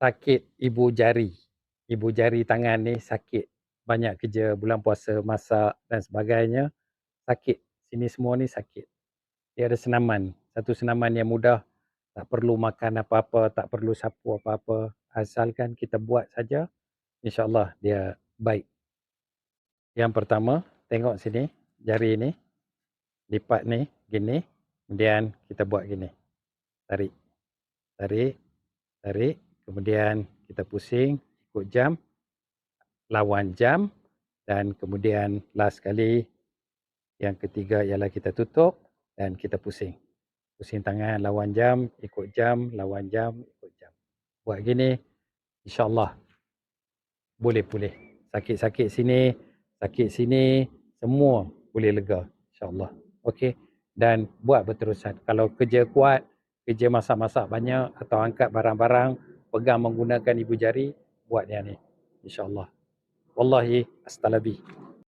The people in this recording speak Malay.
sakit ibu jari. Ibu jari tangan ni sakit. Banyak kerja bulan puasa, masak dan sebagainya. Sakit. Sini semua ni sakit. Dia ada senaman. Satu senaman yang mudah. Tak perlu makan apa-apa, tak perlu sapu apa-apa. Asalkan kita buat saja, insya-Allah dia baik. Yang pertama, tengok sini, jari ni. Lipat ni, gini. Kemudian kita buat gini. Tarik. Tarik. Tarik. Kemudian kita pusing, ikut jam. Lawan jam. Dan kemudian last kali, yang ketiga ialah kita tutup dan kita pusing. Pusing tangan, lawan jam, ikut jam, lawan jam, ikut jam. Buat gini, insya-Allah boleh pulih. Sakit-sakit sini, semua boleh lega, insya-Allah. Okey. Dan buat berterusan. Kalau kerja kuat, kerja masak-masak banyak atau angkat barang-barang, pegang menggunakan ibu jari, buat yang ni, insya-Allah. Wallahi astalabi.